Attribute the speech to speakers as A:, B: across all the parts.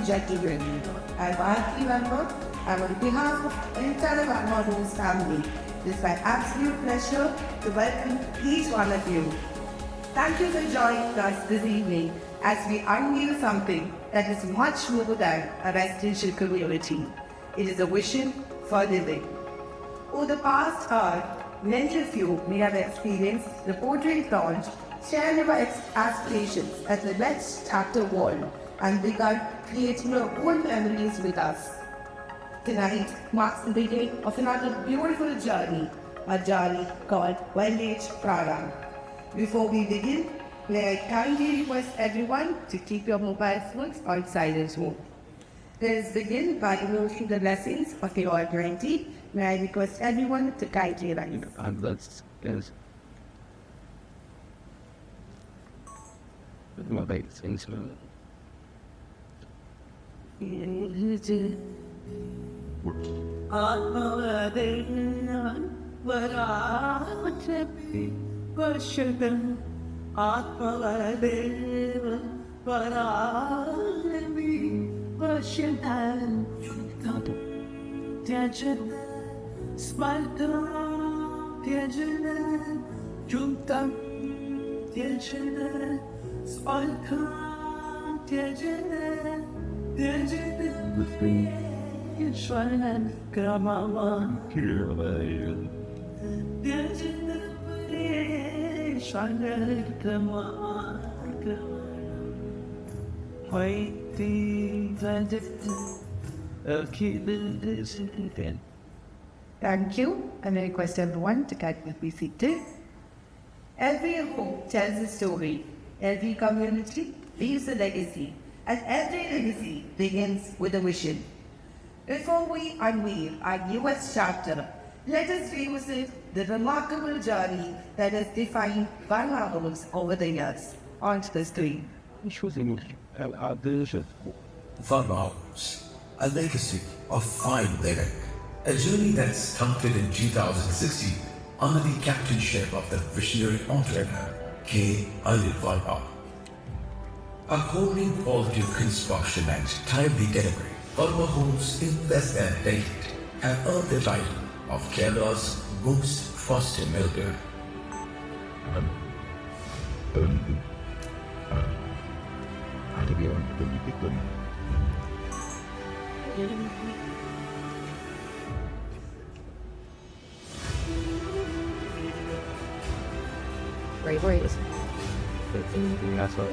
A: gentlemen, I'm Varma Wellage, and on behalf of the entire Varma Wellage family, it is my absolute pleasure to welcome each one of you. Thank you for joining us this evening as we unveil something that is much more than a residential community. It is a vision for living. Over the past hour, many of you may have experienced the portrait launch, shared your aspirations at the next chapter wall, and begun creating your own memories with us. Tonight marks the beginning of another beautiful journey, a journey called Wellage Praana. Before we begin, may I kindly request everyone to keep your mobile phones on silent mode. Let us begin by invoking the blessings of the Almighty. May I request everyone to kindly rise.
B: And that's yes. My baby sings for
A: Thank you, and I request everyone to kindly be seated. Every home tells a story, every community leaves a legacy, and every legacy begins with a vision. Before we unveil our newest chapter, let us revisit the remarkable journey that has defined Varma Wellage over the years. On to the screen.
C: Varma Wellage, a legacy of fine living. A journey that started in 2016 under the captainship of the visionary entrepreneur K. Anil Varma. According quality of construction and timely delivery, Varma homes in less than a decade have earned the title of Kerala's most trusted builder.
A: Great.
B: that's what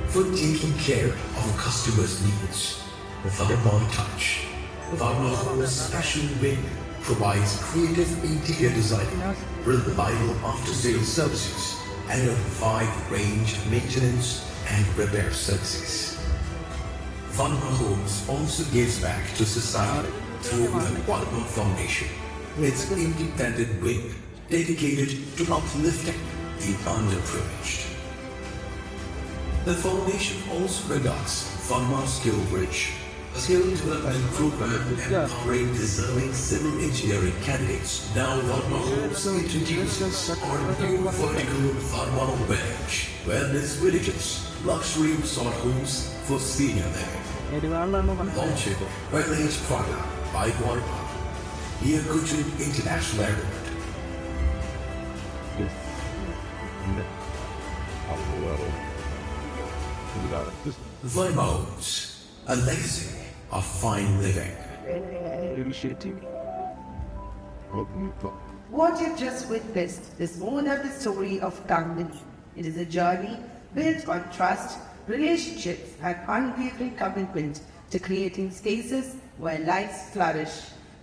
C: For taking care of customers' needs, Varma Touch, Varma Home's special wing provides creative interior design, reliable after-sales services, and a wide range of maintenance and repair services. Varma Homes also gives back to society through the Varma Foundation, its independent wing dedicated to uplifting the underprivileged. The foundation also conducts Varma Skill Bridge, a skill development program empowering deserving civil engineering candidates. Now Varma Homes introduces our new vertical Varma Wellage, Wellness Villages, luxury resort homes for senior living. Launching Wellage Praana by Varma, near Cochin International Airport. Varma Homes, a legacy of fine living.
A: What you've just witnessed is more than the story of company. It is a journey built on trust, relationships, and unwavering commitment to creating spaces where lives flourish.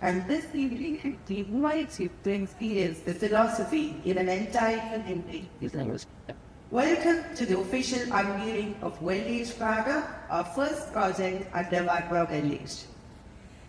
A: And this evening, we invite you to experience the philosophy in an entirely new way. Welcome to the official unveiling of Wellage Praana, our first project under Varma Wellage.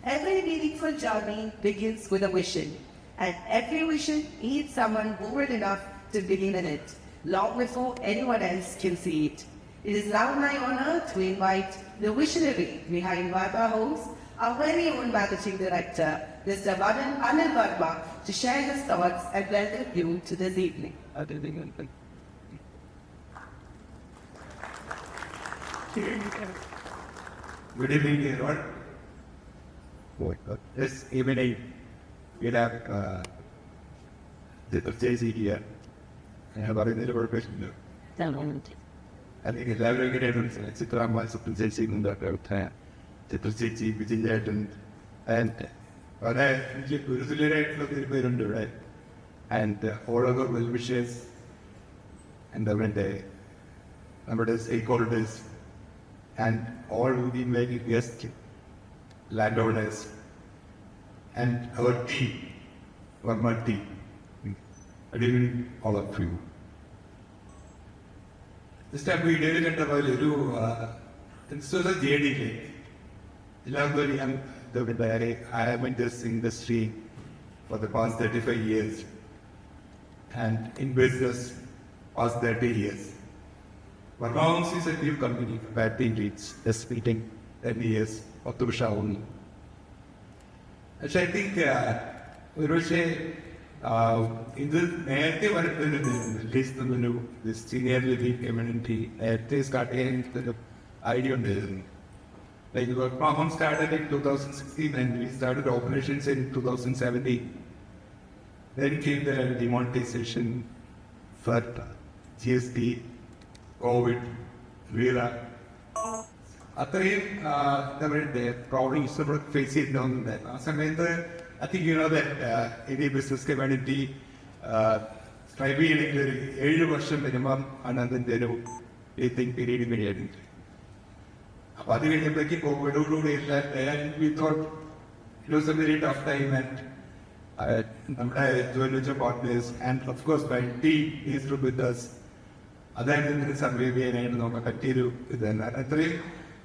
A: Every meaningful journey begins with a vision, and every vision needs someone bold enough to begin in it, long before anyone else can see it. It is now my honor to invite the visionary behind Varma Homes, our very own managing director, Mr. Anil Varma, to share his thoughts and welcome you to this evening.
D: Good evening, everyone. This evening, we have the purchase here. I have already never questioned. I think elaborated Citrama purchasing the purchase within that and right? And all other well wishes and the number stakeholders and all the invited guests, landowners, and our team, Varma team. Good evening, all of you. This time we did it about it's a JD lake. I have been in this industry for the past 35 years and in business past 30 years. Varma Wellage is a new company, batting leads, just meeting 10 years of Tusha only. Actually, I think in the narrative, this senior living community, they started the idea on this. Like Varma Wellage started in 2016 and we started operations in 2017. Then came the demonetization for GST, COVID, Vera. അത്രയും എന്താ പറയുക problems face ചെയ്തിട്ടുണ്ടാവുന്നുണ്ട് ആ സമയത്ത് I think you know that ഇനി business community strive ചെയ്യണമെങ്കിൽ ഒരു 7 വർഷം minimum ആണ് അതിൻ്റെ ഒരു തിങ്ക് പീരീഡ് കഴിയാറുണ്ട്. അപ്പോൾ അത് കഴിഞ്ഞപ്പോഴേക്ക് കോവിഡോടുകൂടി we thought it was a very tough time and നമ്മുടെ ജോയിൻ വെച്ച partners and of course my team is to with us അതായത് ഇതിന് സർവൈവ് ചെയ്യാനായിട്ട് നമുക്ക് പറ്റിയൊരു ഇത് തന്നെ അത്രയും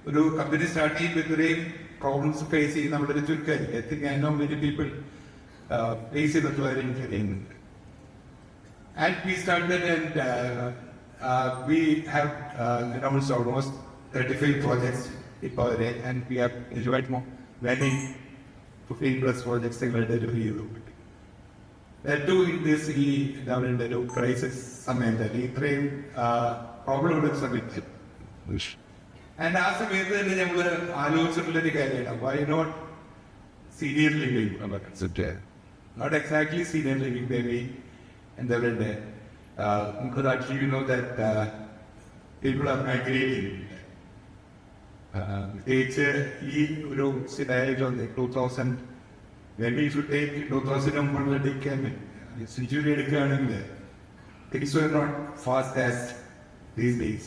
D: ഒരു കമ്പനി സ്റ്റാർട്ട് ചെയ്യുമ്പോൾ ഇത്രയും പ്രോബ്ലംസ് ഫേസ് ചെയ്യുന്ന നമ്മുടെ ഒരു ചുരുക്കമായിരിക്കും. I think I know many people face ചെയ്തിട്ട് വരെ കഴിയുന്നുണ്ട്. And we started and we have announced almost 35 projects ഇപ്പോൾ വരെ and we have enjoyed more many 15+ projects ഞങ്ങൾ ഡെലിവറി ചെയ്തു. ഈ എന്താ ഒരു ക്രൈസിസ് സമയത്ത് ഇത്രയും പ്രോബ്ലം ഉള്ള സമയത്ത് ആൻഡ് ആ സമയത്ത് തന്നെ ഞങ്ങൾ ആലോചിച്ചിട്ടുള്ളൊരു കാര്യമാണ് why not senior living concept not exactly senior living baby എന്താ പറയണ്ടേ നമുക്ക് actually know that people are migrating പ്രത്യേകിച്ച് ഈ ഒരു scenario 2000 maybe if you take 2001 century എടുക്കുകയാണെങ്കിൽ things were not fast as these days.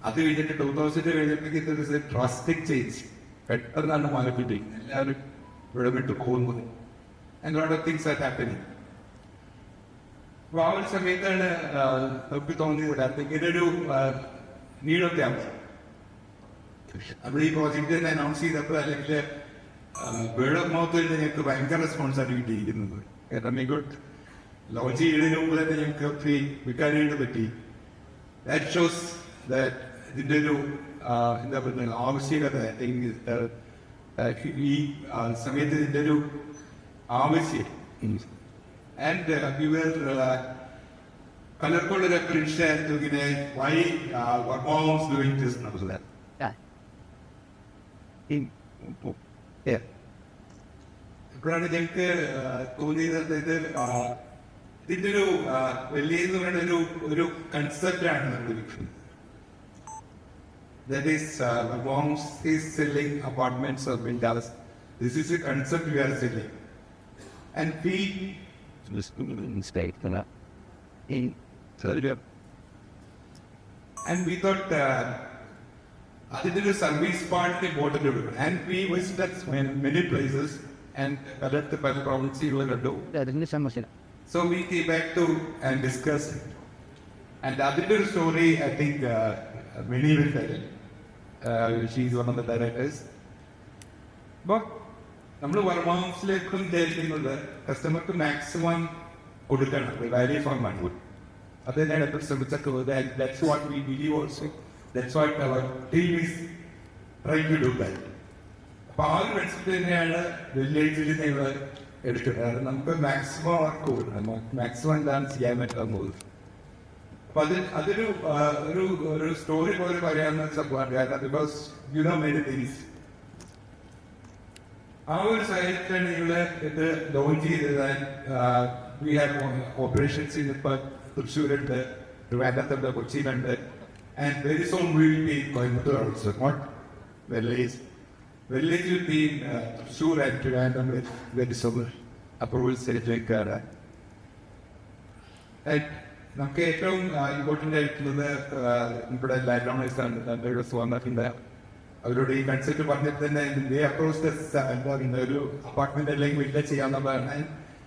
D: അത് കഴിഞ്ഞിട്ട് 2000 കഴിഞ്ഞപ്പോഴേക്ക് ഡ്രാസ്റ്റിക് ചേഞ്ച് പെട്ടെന്നാണ് മാറിപ്പിട്ടി എല്ലാവരും വിടവിട്ട് പോകുന്നത് and lot of things are happening. അപ്പോൾ ആ ഒരു സമയത്താണ് നമുക്ക് തോന്നിയത് ഇതൊരു നീഡ് ഓഫ് ക്യാമ്പ് നമ്മൾ ഈ പ്രോജക്റ്റ് തന്നെ അനൗൺസ് ചെയ്തപ്പോൾ അല്ലെങ്കിൽ വേർഡ് ഓഫ് മൗത്ത് തന്നെ ഞങ്ങൾക്ക് ഭയങ്കര റെസ്പോൺസിബിലിറ്റി ഇരിക്കുന്നത്. കാരണം ഇങ്ങോട്ട് ലോഞ്ച് ചെയ്യുന്നതിന് മുമ്പ് തന്നെ ഞങ്ങൾക്ക് ഒത്തിരി വിൽക്കാനായിട്ട് പറ്റി. ദാറ്റ് ഷോസ് ദാറ്റ് ഇതിൻ്റെ ഒരു എന്താ പറയുക ആവശ്യകത ഈ സമയത്ത് ഇതിൻ്റെ ഒരു ആവശ്യം ആൻഡ് വി വർ പലർക്കുള്ള ഒരു അപ്രീഷിയേഷൻ ആയിരുന്നു ഇങ്ങനെ Y Varma Wellage doing this എന്നുള്ളത്. ഇപ്പോഴാണ് ഞങ്ങൾക്ക് തോന്നിയത് ഇതിന്റെ ഒരു വലിയ എന്ന് പറയുന്ന ഒരു കൺസെപ്റ്റാണ് നമ്മൾ വിൽക്കുന്നത്. That is, Wellage is selling apartments or villas. This is a concept we are selling, and we thought അതിന്റെ സർവീസ് പാർട്ടിന് ഇമ്പോർട്ടൻ്റ് കൊടുക്കണം. And we visited many places and പലയിടത്ത് പല പ്രോബ്ലംസുകൾ കണ്ടു. So we came back to and discuss and അതിന്റെ ഒരു story I think many will tell. She is one of the directors. അപ്പോൾ നമ്മൾ Varma Wellage വിചാരിക്കുന്നത് കസ്റ്റമർക്ക് മാക്സിമം കൊടുക്കണം, വാല്യൂ ഫോർ മണി. അത് തന്നെയാണ് എപ്പോഴും ശ്രമിച്ചത്. That's what we believe also. That's what our team is trying to do that. അപ്പോൾ ആ ഒരു കൺസെപ്റ്റ് തന്നെയാണ് വില്ലേജിൽ ഞങ്ങൾ എടുക്കുന്നത്. നമുക്ക് മാക്സിമം വർക്ക് കൊടുക്കണം, മാക്സിമം എന്താണ് ചെയ്യാൻ പറ്റാൻ പോകുന്നത്. അപ്പൊ അതൊരു സ്റ്റോറി പോലെ പറയാവുന്ന സംഭവമാണ്. Because you know many things. ആ ഒരു സാഹചര്യത്തിലാണ് നിങ്ങൾ ഇത് ലോഞ്ച് ചെയ്തത്. വി ഹാവ് ഓപ്പറേഷൻസ് ഇപ്പൊ തൃശ്ശൂരുണ്ട്, ട്രിവാൻഡ്രത്തുണ്ട്, കൊച്ചിയിലുണ്ട്, and very soon will be in Coimbatore also, not Wellage. Wellage will be in Thrissur and Trivandrum with very soon approvals എടുക്കാറ്. നമുക്ക് ഏറ്റവും ഇമ്പോർട്ടൻ്റ് ആയിട്ടുള്ളത് ഇവിടെ ലാൻഡ് ഓണേഴ്സ് വന്നിട്ടുണ്ട്. അവരോട് ഈ കൺസെപ്റ്റ് പറഞ്ഞിട്ട് തന്നെ എന്താ പറയുന്നത്, ഒരു അപ്പാർട്ട്മെന്റ് അല്ലെങ്കിൽ വീട്ടിൽ ചെയ്യാവുന്നതാണ്.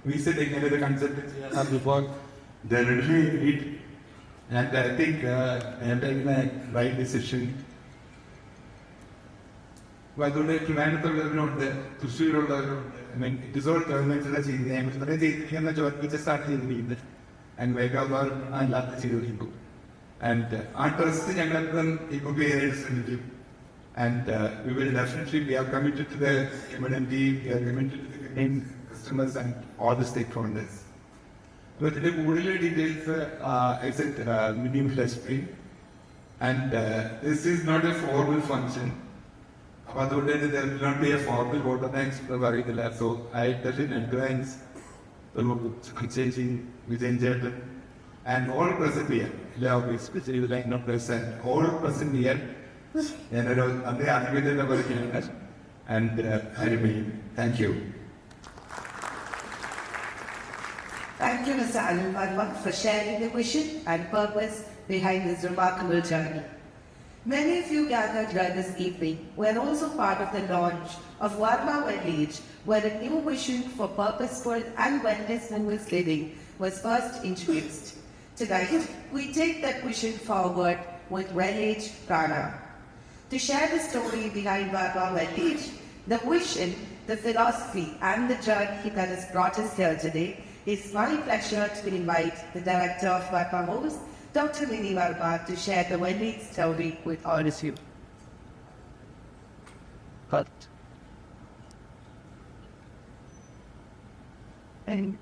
D: വിസിറ്റ് ഇങ്ങനെ ഒരു കൺസെപ്റ്റ് ചെയ്യാൻ before the release it. And I think right decision. അതുകൊണ്ട് ട്രിവാൻഡ്രത്തുള്ളവരുണ്ട്, തൃശ്ശൂരുള്ളവരുണ്ട്. ഇറ്റ് ഇസ് ഓൾ ഗവൺമെന്റിലെ ചെയ്തിരിക്കുന്ന ജോലി സ്റ്റാർട്ട് ചെയ്തിരിക്കുന്നത്. ആൻഡ് വേഗാവാർ അല്ലാത്ത ചെയ്തിരിക്കും. ആൻഡ് ആ ട്രസ്റ്റ് ഞങ്ങൾക്ക് ഇപ്പോൾ ശ്രമിക്കും. And we will definitely, we are committed to the community, we are committed to the main customers and all the stakeholders. But the more details, I said medium flash screen. And this is not a formal function. There will not be a formal voter thanks for the so I definitely advance exchanging with Angel and all present here. Especially like not present, all present here. And I remain. Thank you.
A: Thank you, Mr. Anil Varma, for sharing the vision and purpose behind this remarkable journey. Many of you gathered here this evening were also part of the launch of Varma Wellage, where a new vision for purposeful and wellness living was first introduced. Tonight, we take that vision forward with Wellage Praana. To share the story behind Varma Wellage, the vision, the philosophy and the journey that has brought us here today, it's my pleasure to invite the Director of Varma Wellage, Dr. Vinny Varma, to share the Wellage story with all of you.
B: Cut.
E: And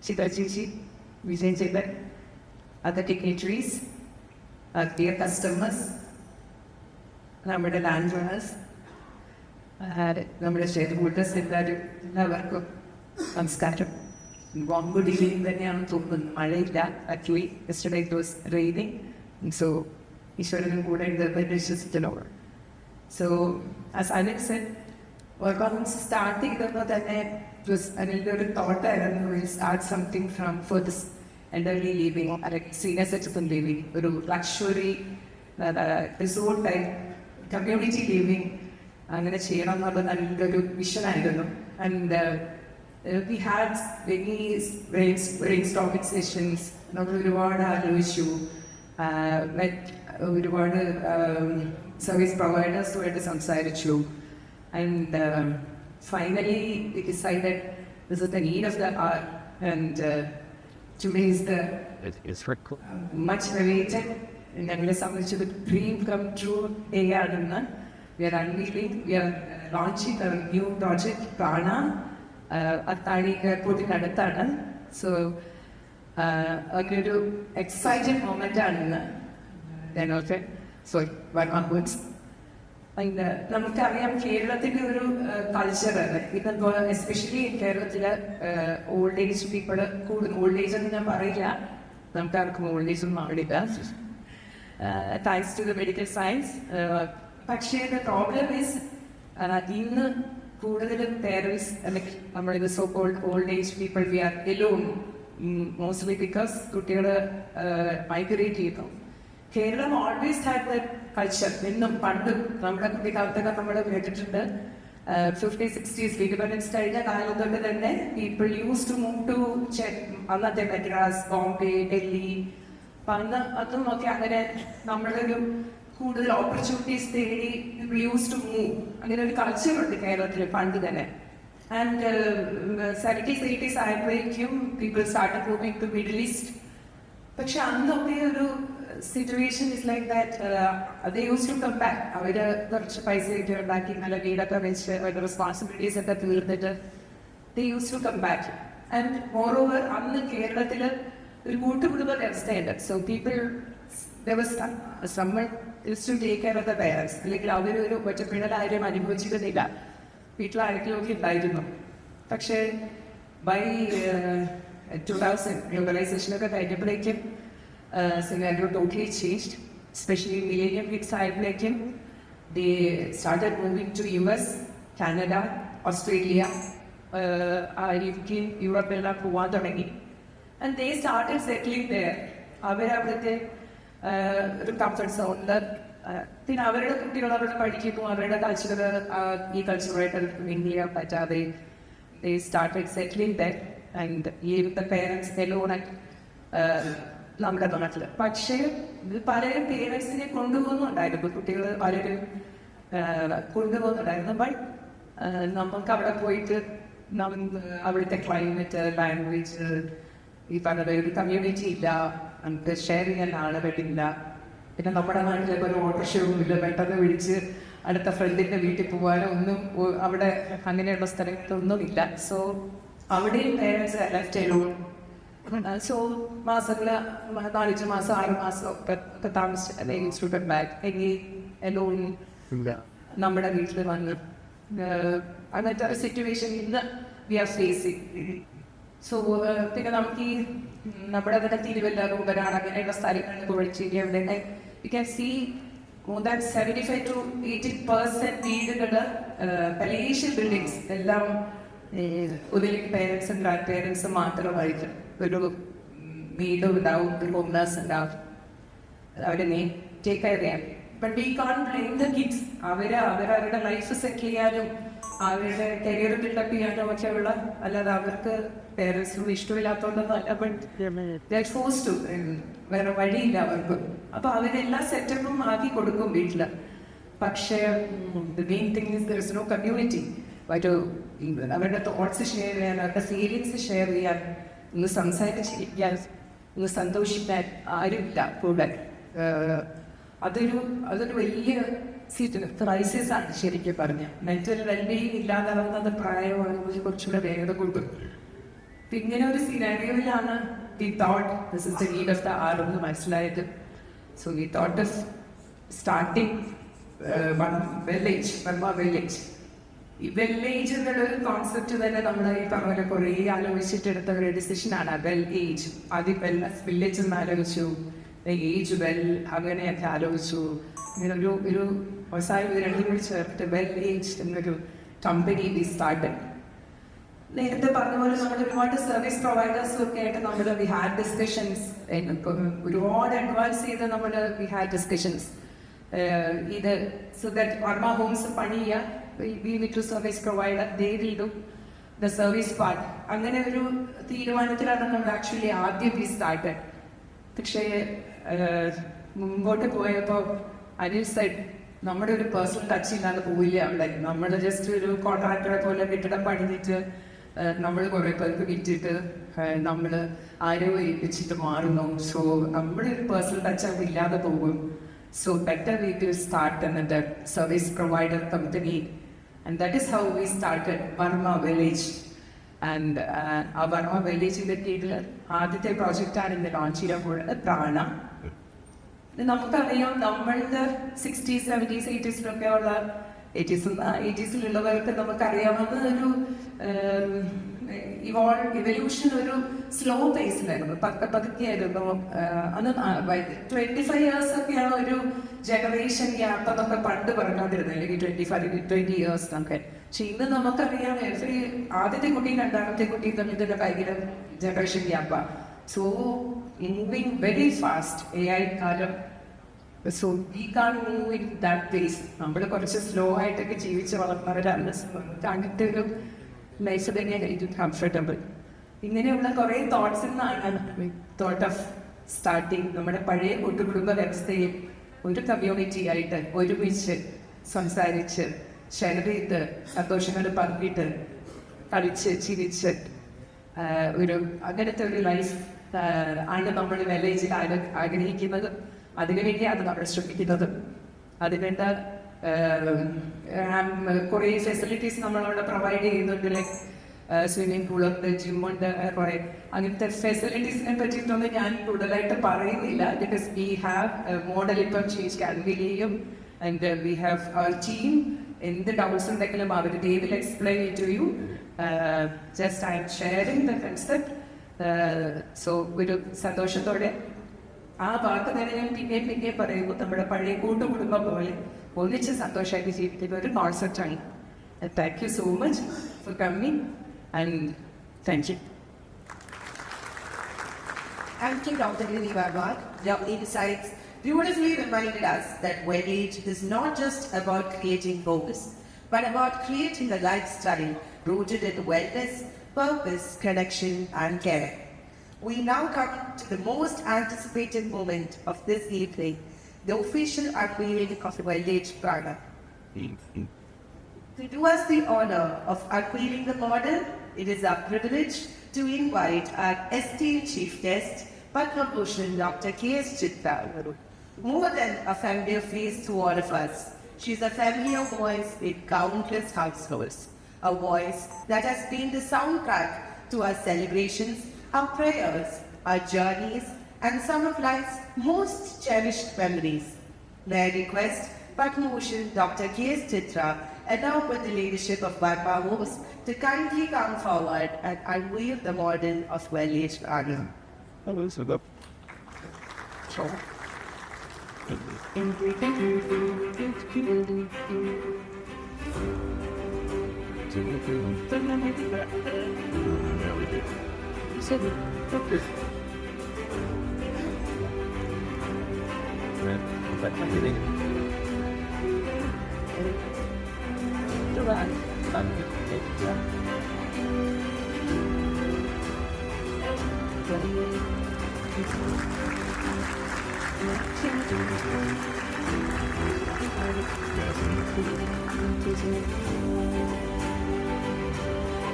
E: Sita Chichi, Vijay Chetan, other dignitaries, our dear customers, നമ്മുടെ land owners, നമ്മുടെ shareholders എല്ലാവർക്കും നമസ്കാരം. Good evening തന്നെയാണ് തോന്നുന്നത്. മഴയില്ല, actually yesterday it was raining. So ഈശ്വരനും കൂടെ ഉണ്ടെന്ന് വിശ്വസിച്ചല്ലോ. So as Anil said, work start ചെയ്തപ്പോൾ തന്നെ അതിൻ്റെ ഒരു തോട്ടായിരുന്നു, will start something from for this elderly living, അല്ലെങ്കിൽ senior citizen living, ഒരു luxury resort type community living അങ്ങനെ ചെയ്യണം എന്നുള്ള നല്ലൊരു വിഷനായിരുന്നു. And we had many brainstorming sessions. നമ്മൾ ഒരുപാട് ആലോചിച്ചു, ഒരുപാട് സർവീസ് പ്രൊവൈഡേഴ്സുമായിട്ട് സംസാരിച്ചു. And finally we decided this is the need of the hour. And to me is the much awaited, ഞങ്ങളെ സംബന്ധിച്ചൊരു ഡ്രീം കം ട്രൂ ആണെന്ന്. We are unveiling, we are launching a new project, Praana, Athani എയർപോർട്ടിനടുത്താണ്. So അങ്ങനൊരു excited moment ആണെന്ന് ഞങ്ങൾക്ക്. So Varma നമുക്കറിയാം കേരളത്തിൻ്റെ ഒരു കൾച്ചറാണ് ഇതെന്ന്. എസ്പെഷ്യലി കേരളത്തിലെ ഓൾഡ് ഏജ് പീപ്പിൾ കൂടുതൽ, ഓൾഡ് ഏജ് എന്ന് ഞാൻ പറയില്ല, നമുക്ക് ആർക്കും ഓൾഡ് ഏജ് ഒന്നും ആവില്ല thanks to the medical science. പക്ഷേ ദ പ്രോബ്ലം ഈസ് ഇന്ന് കൂടുതലും പേരൻസ് അല്ലെങ്കിൽ നമ്മളിത് so called old age people we are alone, mostly because കുട്ടികൾ മൈഗ്രേറ്റ് ചെയ്യുന്നു. Kerala always had the culture. എന്നും പണ്ടും നമ്മുടെ കുട്ടിക്കാലത്തൊക്കെ നമ്മൾ കേട്ടിട്ടുണ്ട്, 50s 60s ഇൻഡിപെൻഡൻസ് കഴിഞ്ഞ കാലം തൊട്ട് തന്നെ people use to move to അന്നത്തെ മദ്രാസ്, ബോംബെ, ഡൽഹി. അപ്പം അതും ഒക്കെ അങ്ങനെ നമ്മളൊരു കൂടുതൽ ഓപ്പർച്യൂണിറ്റീസ് തേടി യൂസ് ടു മൂവ്. അങ്ങനെ ഒരു കൾച്ചറുണ്ട് കേരളത്തിൽ പണ്ട് തന്നെ. ആൻഡ് 70s 80s ആയപ്പോഴേക്കും people started moving to Middle East. പക്ഷെ അന്നൊക്കെ ഒരു സിറ്റുവേഷൻ ഇസ് ലൈക്ക് ദാറ്റ് അത് യൂസ് ടു കം ബാക്ക്. അവർ കുറച്ച് പൈസ ഒക്കെ ഉണ്ടാക്കി നല്ല വീടൊക്കെ വെച്ച് അവരുടെ റെസ്പോൺസിബിലിറ്റീസ് ഒക്കെ തീർന്നിട്ട് they use to come back. And moreover അന്ന് കേരളത്തിൽ ഒരു കൂട്ടുകുടുംബ വ്യവസ്ഥയുണ്ട്. So people someone is to take care of the parents. അല്ലെങ്കിൽ അവരൊരു ഒറ്റപ്പെടലാരും അനുഭവിച്ചിരുന്നില്ല. വീട്ടിൽ ആരെങ്കിലുമൊക്കെ ഉണ്ടായിരുന്നു. പക്ഷേ ബൈ 2000 ഗ്ലോബലൈസേഷനൊക്കെ കഴിഞ്ഞപ്പോഴേക്കും scenario totally changed. Especially millennium kids ആയപ്പോഴേക്കും they started moving to US, Canada, Australia, UK, യൂറോപ്പിലെല്ലാം പോകാൻ തുടങ്ങി. And they started settling there. അവരവിടുത്തെ ഒരു കംഫർട്ട് സോണിൽ പിന്നെ അവരുടെ കുട്ടികൾ അവിടെ പഠിക്കുന്നു. അവരുടെ കൾച്ചർ ഈ കൾച്ചറുമായിട്ട് അവർക്ക് മിങ്കിൾ ചെയ്യാൻ പറ്റാതെ they started settling there and leaving the parents alone at നമ്മുടെ നാട്ടിൽ. പക്ഷേ ഇത് പലരും പേരൻസിനെ കൊണ്ടുപോകുന്നുണ്ടായിരുന്നു. കുട്ടികൾ പലരും കൊണ്ടുപോകുന്നുണ്ടായിരുന്നു. ബട്ട് നമുക്ക് അവിടെ പോയിട്ട് അവിടുത്തെ ക്ലൈമറ്റ്, ലാംഗ്വേജ്, ഈ പറഞ്ഞ ഒരു കമ്മ്യൂണിറ്റി ഇല്ല, നമുക്ക് ഷെയർ ചെയ്യാൻ ആളെ പറ്റില്ല. പിന്നെ നമ്മുടെ നാട്ടിലൊക്കെ ഒരു ഓട്ടോറിക്ഷയും ഇല്ല. പെട്ടെന്ന് വിളിച്ച് അടുത്ത ഫ്രണ്ടിൻ്റെ വീട്ടിൽ പോകാനോ ഒന്നും അവിടെ അങ്ങനെയുള്ള സ്ഥലത്തൊന്നുമില്ല. സോ അവിടെയും പേരൻസ് ലെഫ്റ്റ് അലോൺ. സോ മാസങ്ങൾ 4 മാസം 6 മാസം ഒക്കെ താമസിച്ച് ബാക്ക് അലോൺ നമ്മുടെ വീട്ടിൽ വന്ന് അങ്ങനത്തെ ഒരു സിറ്റുവേഷൻ ഇന്ന് വി ആർ ഫേസിങ്. സോ പിന്നെ നമുക്ക് ഈ നമ്മുടെ തന്നെ തിരുവല്ല, റൂബനാട് അങ്ങനെയുള്ള സ്ഥലങ്ങളിൽ കുഴച്ചിരി അവിടെ you can see more than 75 to 80% വീടുകൾ പലേഷ്യൽ ബിൽഡിങ്സ് എല്ലാം ഒന്നിലേക്ക് പേരൻസും ഗ്രാൻഡ് പേരൻസും മാത്രമായിട്ട് ഒരു വീടും ഉണ്ടാവും, ഒരു ഹോംനേഴ്സ് ഉണ്ടാവും, അവരെ ടേക്ക് കെയർ ചെയ്യാൻ. But we can blame the kids. അവരവരുടെ ലൈഫ് സെറ്റിൽ ചെയ്യാനും അവരുടെ കരിയർ ബിൽഡപ്പ് ചെയ്യാനും ഒക്കെ ഉള്ള, അല്ലാതെ അവർക്ക് പേരൻസിനും ഇഷ്ടമില്ലാത്തതുകൊണ്ടൊന്നും അല്ല. ബട്ട് ഫോഴ്സ് ടു, വേറെ വഴിയില്ല അവർക്ക്. അപ്പൊ അവരെല്ലാ സെറ്റപ്പും ആക്കി കൊടുക്കും വീട്ടില്. പക്ഷേ the main thing is there is no community. അവരുടെ തോട്ട്സ് ഷെയർ ചെയ്യാൻ, അവരുടെ ഫീലിങ്സ് ഷെയർ ചെയ്യാൻ, ഒന്ന് സംസാരിച്ചിരിക്കാൻ, ഒന്ന് സന്തോഷിക്കാൻ ആരുമില്ല കൂടെ. അതൊരു വലിയ ക്രൈസിസ് ആണ് ശരിക്കും പറഞ്ഞ. മെന്റൽ വെൽബീയിങ് ഇല്ലാതാവുന്നത് പ്രായമാകുമ്പോൾ കുറച്ചുകൂടെ വേഗത കൊടുക്കും. ഇങ്ങനെ ഒരു സിനാരിയോയിലാണ് we thought this is the need of the hour എന്ന് മനസ്സിലായത്. So we thought of starting Varma Wellage. ഈ വെല്ലേജ് എന്നുള്ള ഒരു കോൺസെപ്റ്റ് തന്നെ നമ്മൾ ഈ പറഞ്ഞ കുറേ ആലോചിച്ചിട്ടെടുത്ത ഒരു ഡിസിഷനാണ്. വെൽ ഏജ്, ആദ്യം വെൽനസ് വില്ലേജ് എന്ന് ആലോചിച്ചു, ഏജ് വെൽ അങ്ങനെയൊക്കെ ആലോചിച്ചു. ഇങ്ങനെ ഒരു വ്യവസായം ഇത് രണ്ടും കൂടി ചേർത്ത് വെൽ ഏജ് എന്നൊരു കമ്പനി വി സ്റ്റാർട്ടഡ്. നേരത്തെ പറഞ്ഞ പോലെ നമ്മൾ ഒരുപാട് സർവീസ് പ്രൊവൈഡേഴ്സും ഒക്കെ ആയിട്ട് നമ്മൾ വി ഹാഡ് ഡിസ്കഷൻസ്. ഒരുപാട് അഡ്വാൻസ് ചെയ്ത് നമ്മൾ വി ഹാഡ് ഡിസ്കഷൻസ്. ഇത് സോ ദാറ്റ് വർമ്മ ഹോംസ് പണിയുക, we need to service provider, they will do the service part. അങ്ങനെ ഒരു തീരുമാനത്തിലാണ് നമ്മൾ ആക്ച്വലി ആദ്യം വി സ്റ്റാർട്ടഡ്. പക്ഷേ മുമ്പോട്ട് പോയപ്പോൾ അനിൽ സൈഡ് നമ്മുടെ ഒരു പേഴ്സണൽ ടച്ച് ഇല്ലാതെ പോയില്ല അവിടെ. നമ്മൾ ജസ്റ്റ് ഒരു കോൺട്രാക്ടറെ പോലെ കെട്ടിടം പണിഞ്ഞിട്ട് നമ്മൾ കുറേ പേർക്ക് വിറ്റിട്ട് നമ്മൾ ആരോ ഏൽപ്പിച്ചിട്ട് മാറുന്നു. സോ നമ്മുടെ ഒരു പേഴ്സണൽ ടച്ച് അവിടെ ഇല്ലാതെ പോകും. So better we to start എന്നിട്ട് service provider company. And that is how we started Varma Wellage. And ആ Varma Wellageന്റെ കീഴിൽ ആദ്യത്തെ പ്രോജക്റ്റാണ് ഇന്ന് ലോഞ്ച് ചെയ്യാൻ പോകുന്നത്, പ്രാണ. നമുക്കറിയാം നമ്മളുടെ 60s, 70s, 80s ഉള്ള 80s നമുക്കറിയാവുന്ന ഒരു ഇവല്യൂഷൻ ഒരു സ്ലോ പേസിലായിരുന്നു, പതുക്കെയായിരുന്നു. അന്ന് 25 years ഒക്കെയാണ് ഒരു ജനറേഷൻ ഗ്യാപ്പ് എന്നൊക്കെ പണ്ട് പറഞ്ഞുകൊണ്ടിരുന്നത്, അല്ലെങ്കിൽ 20 years എന്നൊക്കെ. പക്ഷെ ഇന്ന് നമുക്കറിയാം ആദ്യത്തെ കുട്ടിയും രണ്ടാമത്തെ കുട്ടിയും തമ്മിൽ ഭയങ്കര ജനറേഷൻ ഗ്യാപ്പാണ്. So moving very fast AI കാലം. So we can move in that pace. നമ്മൾ കുറച്ച് സ്ലോ ആയിട്ടൊക്കെ ജീവിച്ച് വളർന്നവരാണ്. അങ്ങനത്തെ ഒരു ലൈഫ് തന്നെയാണ് കംഫർട്ടബിൾ. ഇങ്ങനെയുള്ള കുറേ തോട്ട്സിൽ നിന്നാണ് തോട്ട് ഓഫ് സ്റ്റാർട്ടിങ് നമ്മുടെ പഴയ കൂട്ടുകുടുംബ വ്യവസ്ഥയെ ഒരു കമ്മ്യൂണിറ്റി ആയിട്ട് ഒരുമിച്ച് സംസാരിച്ച് ഷെയർ ചെയ്ത് സന്തോഷങ്ങൾ പങ്കിട്ട് കളിച്ച് ചിരിച്ച് ഒരു അങ്ങനത്തെ ഒരു ലൈഫ് ആണ് നമ്മൾ വെല്ലേജിൽ ആഗ്രഹിക്കുന്നത്. അതിനുവേണ്ടിയാണ് നമ്മൾ ശ്രമിക്കുന്നത്. അതിനുവേണ്ട കുറേ ഫെസിലിറ്റീസ് നമ്മളവിടെ പ്രൊവൈഡ് ചെയ്യുന്നുണ്ട്. ലൈക്ക് സ്വിമ്മിംഗ് പൂളുണ്ട്, ജിമ്മുണ്ട്, കുറേ അങ്ങനത്തെ ഫെസിലിറ്റീസിനെ പറ്റിയിട്ടൊന്നും ഞാൻ കൂടുതലായിട്ട് പറയുന്നില്ല. ബിക്കോസ് വി ഹാവ് മോഡൽ ഇപ്പം ചേഞ്ച് കാൻവിലിയും and we have our team. എന്ത് ഡൗട്ട്സ് ഉണ്ടെങ്കിലും അവർ they will explain to you. Just I'm sharing the concept. So ഒരു സന്തോഷത്തോടെ ആ വാക്ക് തന്നെ ഞാൻ പിന്നെയും പറയുമ്പോൾ നമ്മുടെ പഴയ കൂട്ടുകുടുംബം പോലെ ഒന്നിച്ച് സന്തോഷമായിട്ട് ജീവിക്കുന്ന ഒരു കോൺസെപ്റ്റാണ്. Thank you so much for coming and thank you.
A: Thank you, Dr. Varma. Your insights beautifully reminded us that Wellage is not just about creating focus, but about creating a lifestyle rooted in wellness, purpose, connection, and care. We now come to the most anticipated moment of this evening, the official unveiling of Wellage Praana. To do us the honor of unveiling the model, it is our privilege to invite our esteemed chief guest, Padma Bhushan Dr. K.S. Chitta. More than a familiar face to all of us, she is a familiar voice in countless households. A voice that has been the soundtrack to our celebrations, our prayers, our journeys, and some of life's most cherished memories. May I request Padma Bhushan Dr. K.S. Chitra, along with the leadership of Varma Wellage, to kindly come forward and unveil the model of Wellage Praana.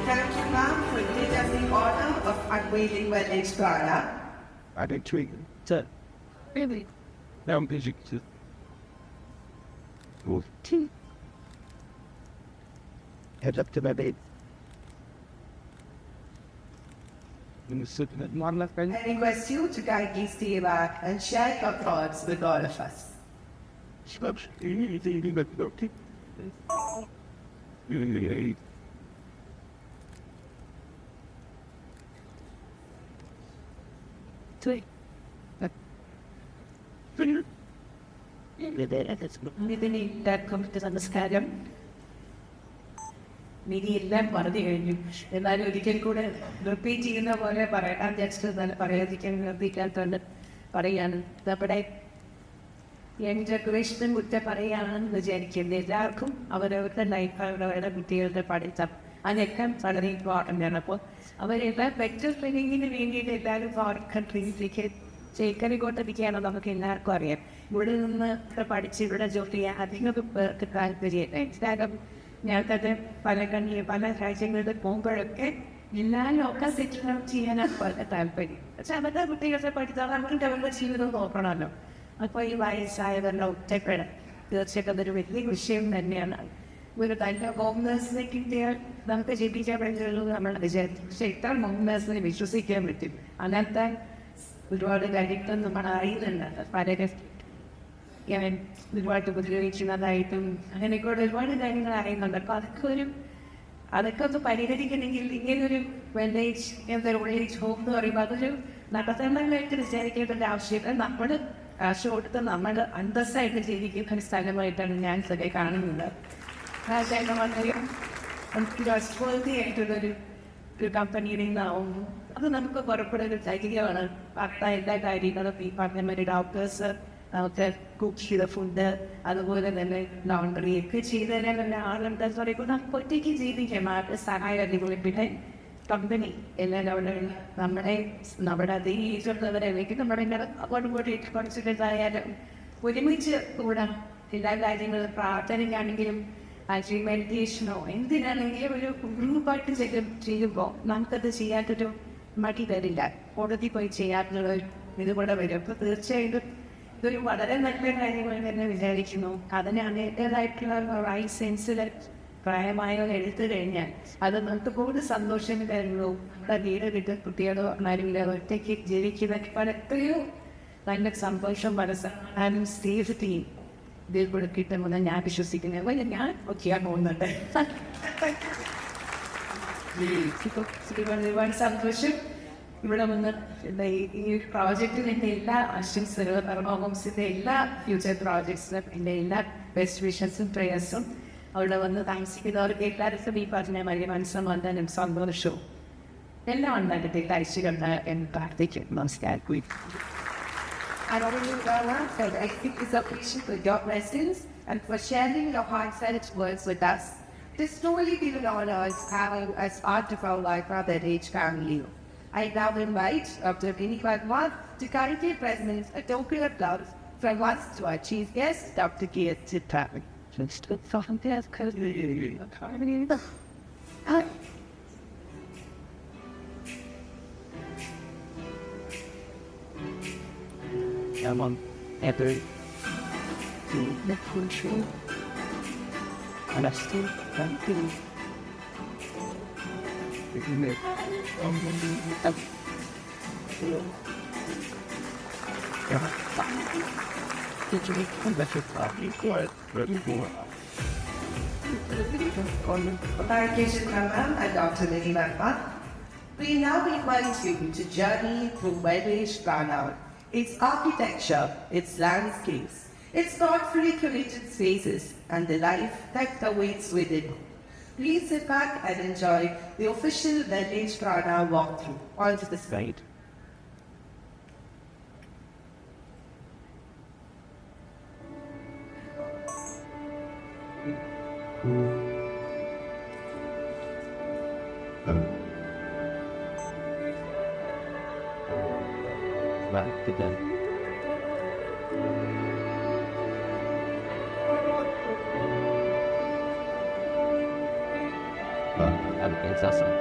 A: Thank you, ma'am, for giving us the honor of unveiling Wellage Praana.
D: I think tweak. Sir.
E: Really?
D: Now I'm busy. Head up to my bed. In the sitting at one left hand.
A: I request you to kindly stay back and share your thoughts with all of us.
E: ഇതിന് എല്ലാവർക്കും നമസ്കാരം. Mini എല്ലാം പറഞ്ഞു കഴിഞ്ഞു. എന്നാലും ഒരിക്കൽ കൂടെ repeat ചെയ്യുന്ന പോലെ പറയാം. ജസ്റ്റ് പറയാതിരിക്കാൻ നിർത്തിക്കാത്തതുകൊണ്ട് പറയാണ്. നമ്മുടെ യങ് ജനറേഷനും കുറ്റം പറയുകയാണെന്ന് വിചാരിക്കുന്നത്. എല്ലാവർക്കും അവരവരുടെ ലൈഫ് അവരവരുടെ കുട്ടികളുടെ പഠിത്തം അതൊക്കെ വളരെ ഇമ്പോർട്ടൻ്റ് ആണ്. അപ്പോൾ അവരെല്ലാം ബെറ്റർ ട്രെയിനിങ്ങിന് വേണ്ടിയിട്ട് എല്ലാവരും ഫോറിൻ കൺട്രീസിലേക്ക് ചേക്കറിക്കോട്ടിരിക്കുകയാണോ നമുക്ക് എല്ലാവർക്കും അറിയാം. ഇവിടെ നിന്ന് പഠിച്ച് ഇവിടെ ജോലി ചെയ്യാൻ അധികം പേർക്ക് താല്പര്യമില്ല. ഇൻസ്റ്റാഗ്രാം ഞാൻ തന്നെ പല രാജ്യങ്ങളിൽ പോകുമ്പോഴൊക്കെ എല്ലാവരും ഒക്കെ സെറ്റിൽ ചെയ്യാനാണ് വളരെ താല്പര്യം. പക്ഷെ അവരുടെ കുട്ടികളുടെ പഠിത്തം അവർക്ക് അവരുടെ ജീവിതം നോക്കണമല്ലോ. അപ്പോൾ ഈ വയസ്സായവരുടെ ഒറ്റപ്പെടൽ തീർച്ചയായിട്ടും അതൊരു വലിയ വിഷയം തന്നെയാണ്. ഒരു നല്ല ഹോം നേഴ്സിനെ കിട്ടിയാൽ നമുക്ക് ജീവിക്കാൻ പറ്റുള്ളൂ നമ്മൾ വിചാരിച്ചു. പക്ഷെ ഇത്ര ഹോം നേഴ്സിനെ വിശ്വസിക്കാൻ പറ്റും. അങ്ങനത്തെ ഒരുപാട് കാര്യങ്ങൾ നമ്മൾ അറിയുന്നുണ്ട്. പലരും ഒരുപാട് ഉപദ്രവിക്കുന്നതായിട്ടും അങ്ങനെയൊക്കെ ഒരുപാട് കാര്യങ്ങൾ അറിയുന്നുണ്ട്. അപ്പോൾ അതൊക്കെ ഒന്ന് പരിഹരിക്കണമെങ്കിൽ ഇങ്ങനൊരു വെല്ലേജ് ഓൾഡേജ് ഹോം എന്ന് പറയുമ്പോൾ അതൊരു നടത്തങ്ങളായിട്ട് വിചാരിക്കേണ്ട ആവശ്യമില്ല. നമ്മൾ കാശ് കൊടുത്ത് നമ്മൾ അന്തസ്സായിട്ട് ജീവിക്കുന്ന ഒരു സ്ഥലമായിട്ടാണ് ഞാൻ ഇതൊക്കെ കാണുന്നത്. നമുക്ക് ട്രസ്റ്റ്വർത്തി ആയിട്ടുള്ളൊരു കമ്പനിയിൽ നിന്നാവും അത് നമുക്ക് പുറപ്പെടുന്ന ധൈര്യമാണ്. എല്ലാ കാര്യങ്ങളും ഈ പറഞ്ഞ ഡോക്ടേഴ്സ് നമുക്ക് കുക്ക് ചെയ്ത ഫുഡ് അതുപോലെ തന്നെ ലോണ്ടറി ഒക്കെ ചെയ്ത് തരാനുള്ള ആളുണ്ടെന്ന് പറയുമ്പോൾ നമുക്ക് ഒറ്റയ്ക്ക് ജീവിക്കാം. ആരുടെ സഹായം അടിപൊളി. പിന്നെ കമ്പനി എല്ലാവരും നമ്മുടെ അതേ ഏജുള്ളവരെ അല്ലെങ്കിൽ നമ്മുടെ അങ്ങോട്ട് കോൺസെൻട്രേറ്റ് ഒരുമിച്ച് കൂടാം. എല്ലാ കാര്യങ്ങളും പ്രാർത്ഥനയ്ക്കാണെങ്കിലും ആക്ച്വലി മെഡിറ്റേഷനോ എന്തിനാണെങ്കിലും ഒരു ഗ്രൂപ്പായിട്ട് ചെയ്യുമ്പോൾ നമുക്കത് ചെയ്യാത്തൊരു മടി തരില്ല. കോടതി പോയി ചെയ്യാനുള്ള ഇതുകൂടെ വരും. അപ്പോൾ തീർച്ചയായിട്ടും ഇതൊരു വളരെ നല്ല കാര്യമായി തന്നെ വിചാരിക്കുന്നു. അതിന് അതിൻ്റേതായിട്ടുള്ള റൈറ്റ് സെൻസിൽ പ്രായമായവർ എടുത്തു കഴിഞ്ഞാൽ അത് നമുക്ക് കൂടുതൽ സന്തോഷം തരുള്ളൂ. നമ്മുടെ വീട് വിട്ട് കുട്ടികളോ ആരുമില്ല ഒറ്റയ്ക്ക് ജീവിക്കുന്ന എത്രയോ നല്ല സന്തോഷം മനസ്സാനും സേഫ്റ്റിയും ഇതിൽ കൂടെ കിട്ടുമെന്ന് ഞാൻ വിശ്വസിക്കുന്നത്. അപ്പോൾ ഞാൻ ചെയ്യാൻ പോകുന്നുണ്ട്. ഒരുപാട് സന്തോഷം ഇവിടെ വന്ന് ഈ പ്രോജക്റ്റിന് എൻ്റെ എല്ലാ ആശംസകളും വർമ്മ ഹോംസിൻ്റെ എല്ലാ ഫ്യൂച്ചർ പ്രോജക്ട്സിനും എൻ്റെ എല്ലാ ബെസ്റ്റ് വിഷൻസും പ്രേയേഴ്സും അവിടെ വന്ന് താമസിക്കുന്നവർക്ക് എല്ലാവർക്കും ഈ പറഞ്ഞ വലിയ മനസ്സമാധാനം സന്തോഷവും എല്ലാം ഉണ്ടാകട്ടെ, കാഴ്ചകളുണ്ട് എന്ന് പ്രാർത്ഥിക്കും. നമസ്കാരം.
A: I want to Varma for the active appreciation for your presence and for sharing your heartfelt words with us. It has truly been an honor having as part of our Wellage family. I now invite Dr. Vinny Varma to currently present a token of love from us to our chief guest, Dr. Kiet Chitravi.
B: I'm on every the country. And I still can't believe we can live.
A: Thank you, Shikama and Dr. Vinny Varma. We now invite you to journey through Wellage Praana. Its architecture, its landscapes, its thoughtfully curated spaces, and the life that awaits within. Please sit back and enjoy the official Wellage Praana walkthrough. On to the side.
B: Back to them. It's awesome.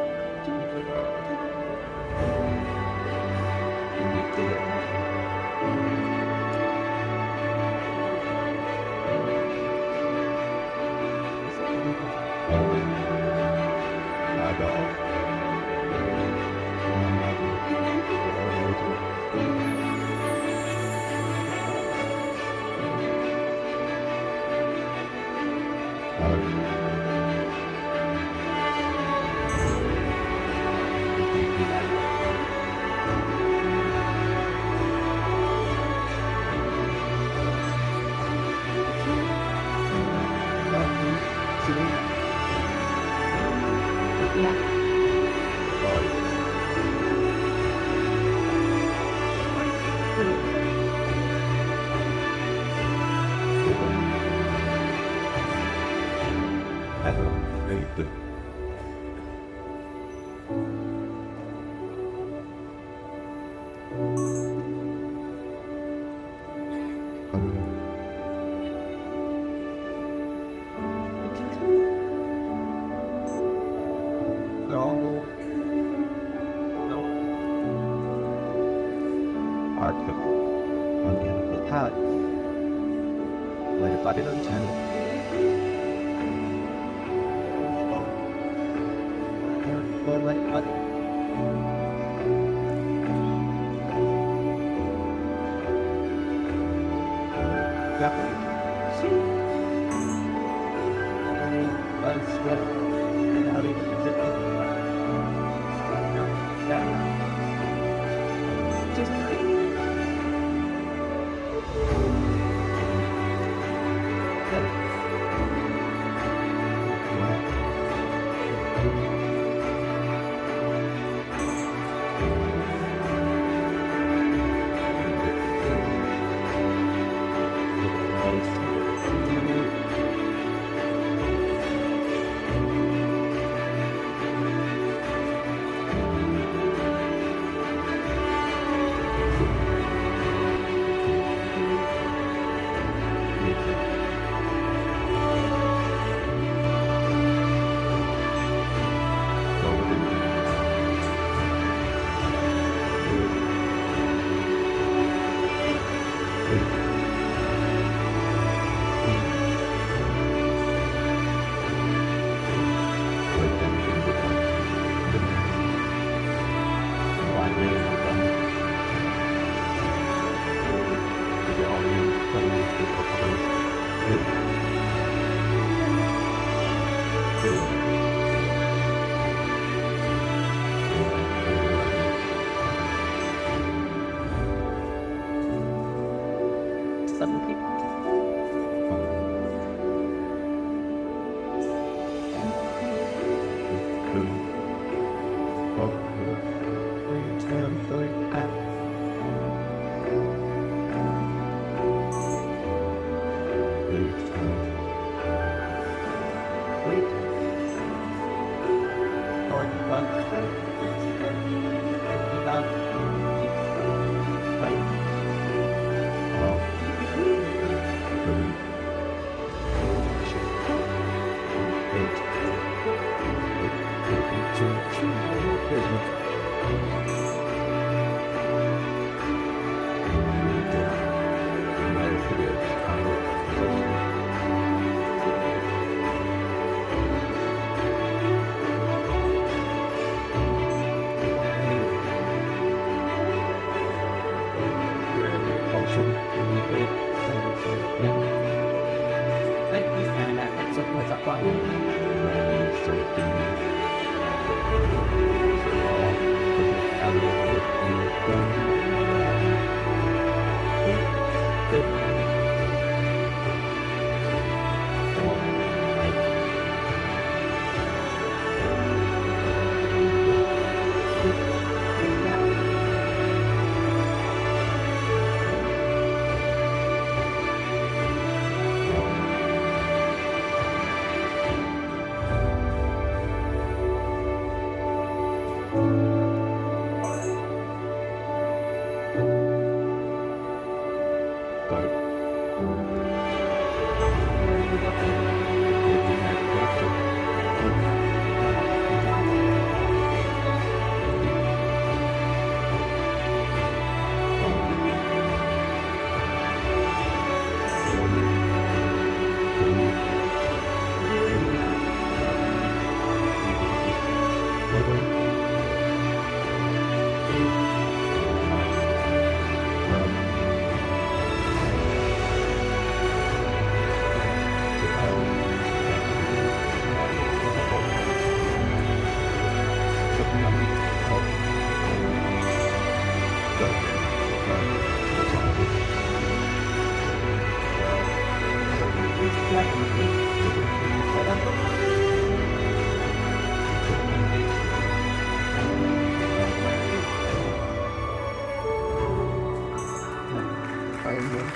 B: something.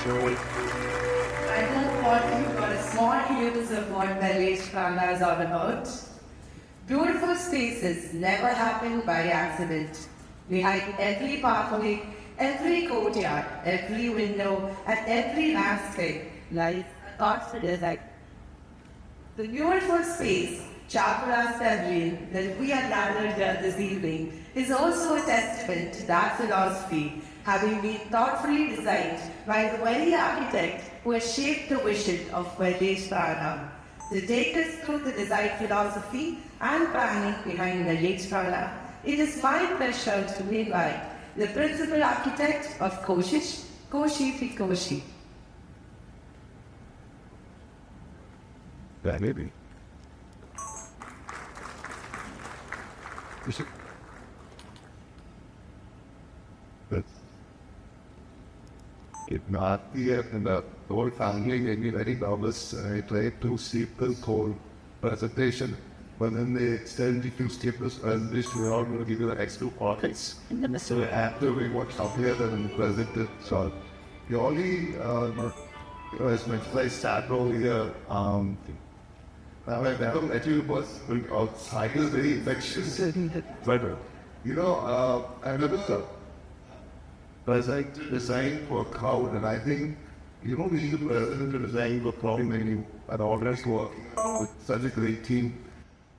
A: I hope all of you got a small glimpse of what Wellage Praana is all about. Beautiful spaces never happen by accident. Behind every pathway, every courtyard, every window, and every landscape lies a thoughtful design. The beautiful space, Chapula's Pavilion, that we are gathered here this evening, is also a testament to that philosophy, having been thoughtfully designed by the very architect who has shaped the vision of Wellage Praana. To take us through the design philosophy and planning behind Wellage Praana, it is my pleasure to invite the principal architect of Koshish, Koshi Koshi.
D: That may be. But if not here in the whole family made me very nervous. I tried to skip this whole presentation, but then they extended if you skip this presentation, we're all going to give you the next 2 pockets. So after we watch up here and present it, so the only, as mentioned, I start over here. Now I never met you, but outside is very infectious. But, I never design for a crowd, and I think you don't need a president to design for a crowd when you an audience working with such a great team.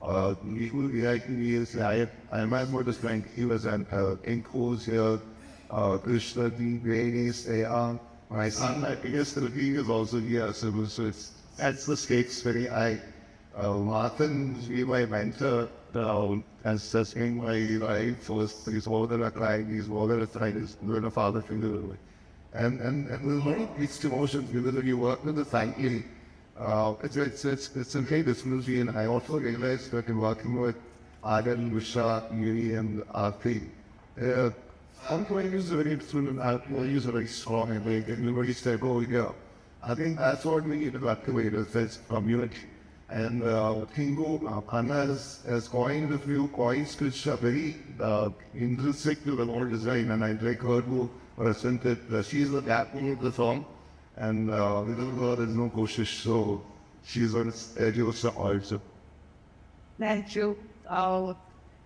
D: People like me is I remember this like he was an Inkos here, Krishna, Rainies, they are my son, I guess the king is also here, so it's that's the stakes very high. Martin is my mentor, as just in my life first, he's more than a client, he's more than a friend, he's doing a father figure. And there's very mixed emotions because when you work with the thanking, it's a great disability, and I also realized that in working with Agan, Vishak, Yuri, and Arthi,
F: I'm going to use a very fluent, I'll use a very strong and very everybody said, oh yeah. I think that's what we need to activate is this community. And Kingo Anna has coined a few coins which are very intrinsic to the whole design, and I'd like her to present it. She's the captain of the song, and without her there's no Koshish, so she's going to introduce also.
E: Thank you.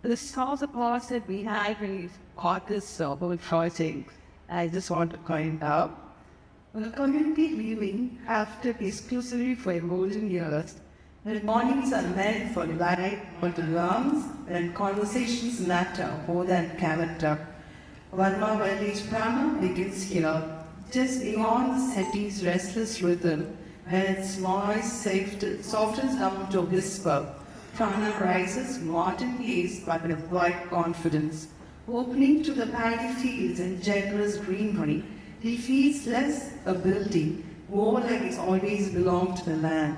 E: This was a part that we had when got this whole project. I just want to point out. The community living after exclusively for golden years, when mornings are meant for light on the lungs and conversations matter more than character. Varma Wellage Praana begins here, just beyond the city's restless rhythm, and its voice softens down to whisper. Prana rises modern gaze but with quiet confidence. Opening to the paddy fields and generous greenery, he feels less a building, more like it's always belonged to the land.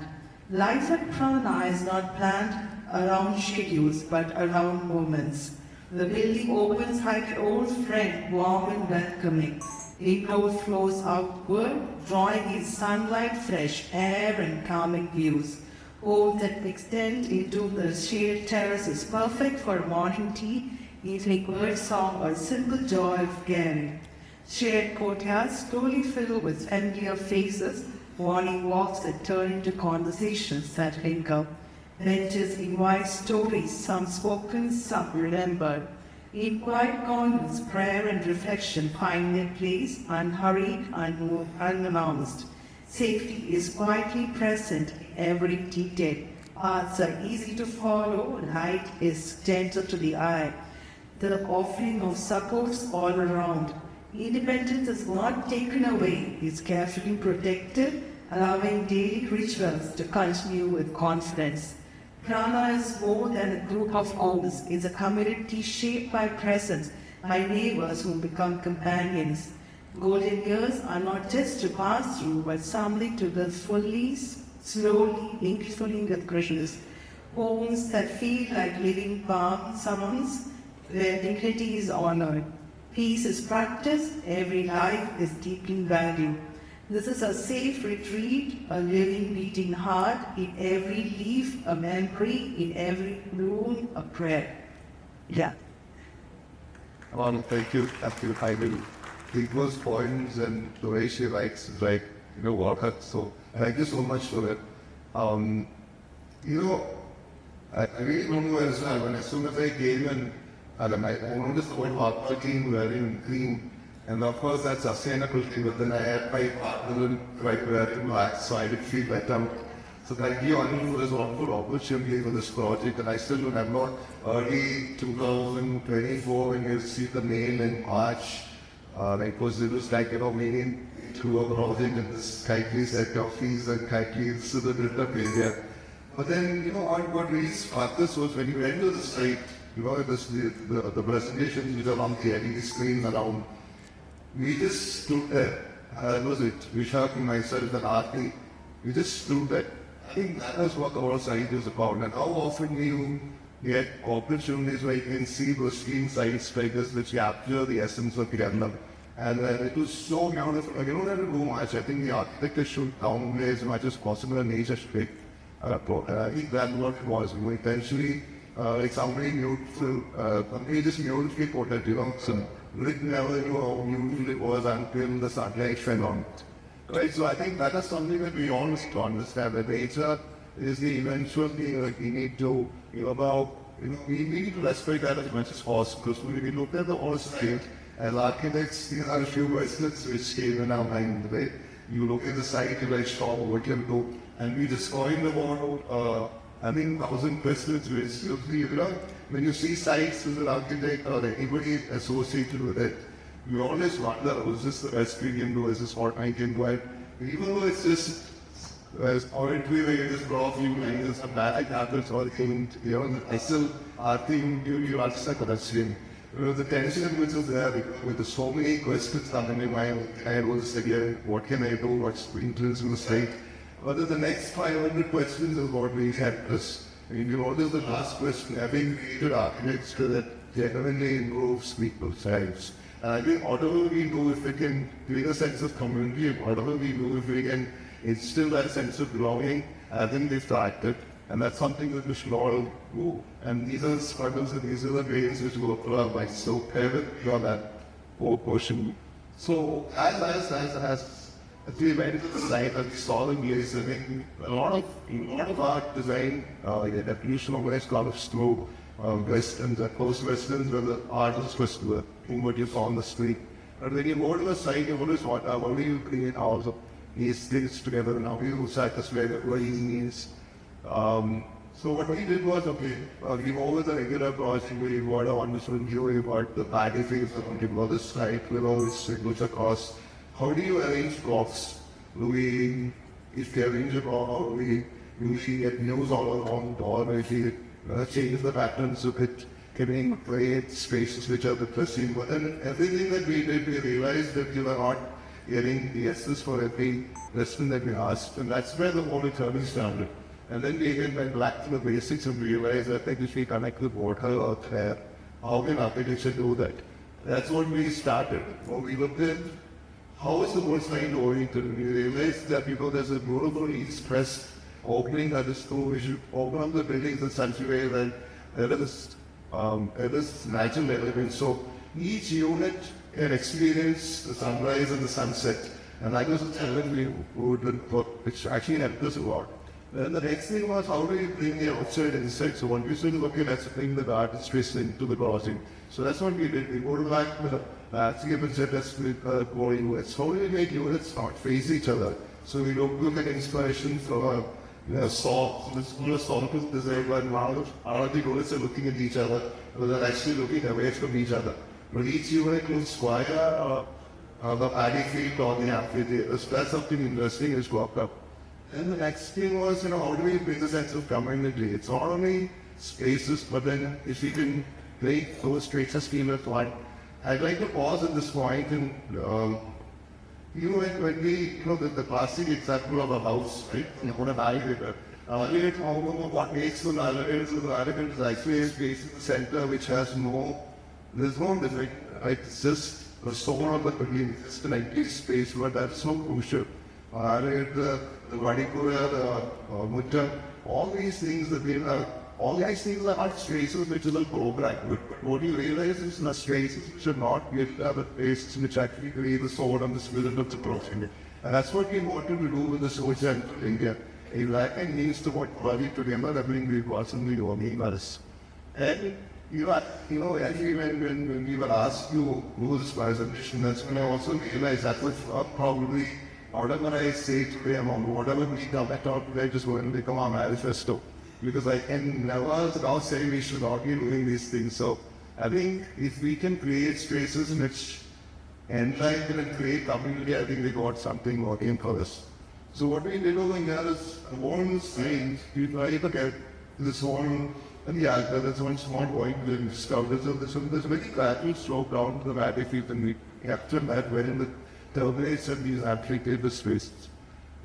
E: Life at Prana is not planned around schedules but around moments. The building opens like an old friend, warm and welcoming. Indoor flows outward, drawing in sunlight, fresh air and calming views. Homes that extend into the shared terraces, perfect for morning tea, evening birdsong or simple joy of gathering. Shared courtyards slowly fill with familiar faces, morning walks that turn into conversations that linger. Benches invite stories, some spoken, some remembered. In quiet corners, prayer and reflection find their place, unhurried, unannounced. Safety is quietly present in every detail. Paths are easy to follow, light is gentle to the eye. The offering of supports all around. Independence is not taken away, it's carefully protected, allowing daily rituals to continue with confidence. Prana is more than a group of homes, it's a community shaped by presence, by neighbors who become companions. Golden years are not just to pass through, but something to live fully, slowly, peacefully with grace. Homes that feel like living palm salons, where dignity is honored. Peace is practiced, every life is deeply valued. This is a safe retreat, a living beating heart, in every leaf a memory, in every bloom a prayer. Yeah.
F: I want to thank you. I will take those points and the way she writes is like, water. So thank you so much for it. I really don't know as well. As soon as I came in, I noticed the whole hardworking, wearing green. And of course that's sustainability, but then I had my partner wearing black, so I did feel better. So thank you, Anu, for this wonderful opportunity for this project. And I still remember early 2024 when you see the name in March. Because it was like, meaning to a project in this tightly set of fees and tightly to the built-up area. But then, what really sparked this was when you went to the site, the presentations which are on the LED screens around, we just stood there. That was it. Vishak and myself and Aarti, we just stood there. I think that is what our site is about. And how often you get opportunities where you can see those screen side strikers which capture the essence of Kerala. And it was so beautiful. You don't have to do much. I think the architecture should downplay as much as possible and nature should take. I think that's what it was. Eventually, like somebody beautiful, somebody just beautifully put it, so we never knew how beautiful it was until the sunlight fell on it. Right, so I think that is something that we all must understand, that nature is the eventual thing that we need to, we need to respect that as much as possible. Because when we look at the whole state, as architects, these are a few questions which came in our mind, right? You look at the site, you're like, sure, what can do? And we just coined about, 1,000 questions which, when you see sites as an architect or anybody associated with it, you always wonder, was this the best we can do? Is this what I can do? Even though it's just as poetry where you just draw a few lines and bad habits or things, I still think you ask the question. The tension which is there with so many questions coming in my head was again, what can I do? What's interesting in the site? Whether the next 500 questions is what we had us. This is the last question, having created architecture that genuinely improves people's lives. And I think whatever we do, if we can create a sense of community, whatever we do, if we can instill that sense of belonging, I think they've tried it. And that's something that we should all do. And these are the struggles and these are the ways which go through our lives. So pair with that whole portion. So as we went into the site and we saw the place, I mean, a lot of art design, the definition of West, a lot of slow westerns and post-westerns where the artist was doing what you saw on the street. But when you go to the site, you always want, how do you create all of these things together and how do you satisfy what he means? So what we did was, okay, we over the regular process, we got a wonderful view about the paddy fields, about the site, which goes across. How do you arrange blocks? If you arrange a block, we usually get news all along the door, if you change the patterns of it, can create spaces which are depressing. But then everything that we did, we realized that we were not getting the yeses for every question that we asked, and that's where the whole journey started. And then we again went back to the basics and realized that if we connect with water or air, how can architecture do that? That's what we started. When we looked at how is the coastline oriented, we realized that there's a beautiful east-west opening that is through, we should open up the buildings in such a way that there is natural elements. So each unit can experience the sunrise and the sunset. And that was the element we would which actually helped us a lot. Then the next thing was, how do you bring the outside inside? So when we started looking at bring the garden space into the crossing. So that's what we did. We go back with the landscape and said, let's go units. How do we make units not face each other? So we look at inspiration from saw, this sawtooth design where now all of the units are looking at each other, but they're actually looking away from each other. But each unit will square the paddy field or the amphitheater. So that's something interesting is walked up. And the next thing was, how do we bring the sense of community? It's not only spaces, but then if we can make those spaces feel at one. I'd like to pause at this point and, when we, the classic example of a house, right? What an elevator. What makes an elevator is actually a space in the center which has there's no design, right? It's just a soul of the building, just an empty space, but that's so crucial. The Vadikura, the Mutta, all these things that all these things are not spaces which is a program. What you realize is the spaces which are not yet the places which actually create the soul and the spirit of the project. And that's what we wanted to do with the social center in India. A lack and means to what body to remember everything we possibly do on us. And actually when we were asked to do this presentation, that's when I also realized that was probably whatever I say today about whatever we come at all today just going to become our manifesto. Because I can never now say we should not be doing these things. So I think if we can create spaces which enlighten and create community, I think we got something working for us. So what we did over here is one thing, we try to get this one, and there's one small point we discovered. So there's a very gradual slope down to the battlefield, and we captured that wherein the terminates and these applicated spaces.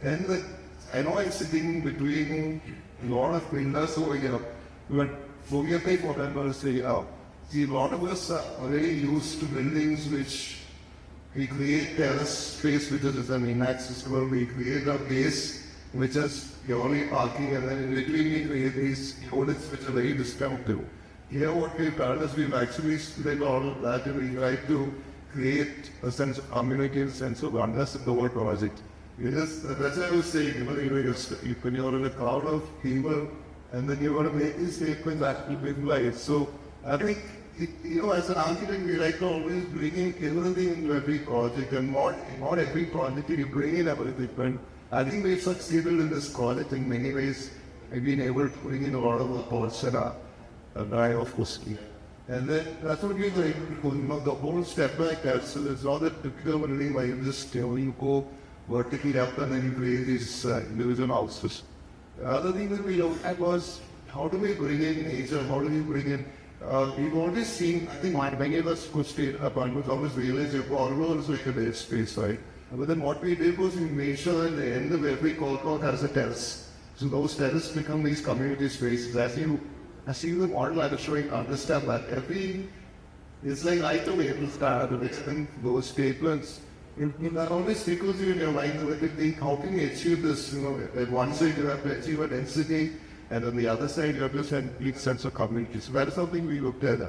F: And I know I'm sitting between a lot of windows over here, but forget me what I'm going to say now. See, a lot of us are very used to buildings which we create terrace space which is inaccessible, we create a base which is purely parking, and then in between we create these units which are very distinctive. Here what we've done is we've actually split all of that and we try to create a sense of community, a sense of oneness in the whole project. That's what I was saying, when you're in a crowd of people and then you're going to make these statements actually big life. So I think, as an architect, we like to always bring in everything into every project, and not every project you bring in everything. But I think we've succeeded in this project in many ways. We've been able to bring in a lot of the thoughts and a drive of whiskey. And then that's what we're able to do, the whole step back that. So there's not that typical building where you just you go vertically up and then you create these individual houses. The other thing that we looked at was how do we bring in nature, how do we bring in we've always seen, I think many of us could stay apartments always realize your corridor is like a dead space, right? But then what we did was we made sure at the end of every corridor has a terrace. So those terraces become these community spaces. As you the model I was showing, understand that every It's like I to be able to start to explain those statements. That always tickles you in your mind when you think, how can you achieve this? You know, at one side you have to achieve a density, and on the other side you have to have a complete sense of community. So that is something we looked at.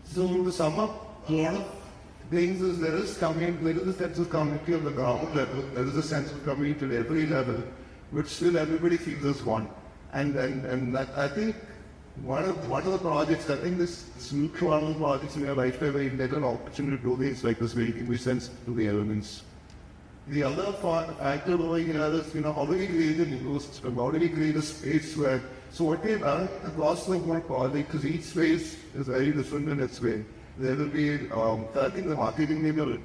F: So to sum up, a lot of things is there is a sense of community on the ground level, there is a sense of community at every level, which still everybody feels as one. And that I think one of the projects, I think this neutral projects in your lifetime where you get an opportunity to do things like this, where you can be sensitive to the elements. The other factor going in is, how do we create an ecosystem? How do we create a space where, so what we've done across the whole project, because each space is very different in its way. There will be, I think the marketing team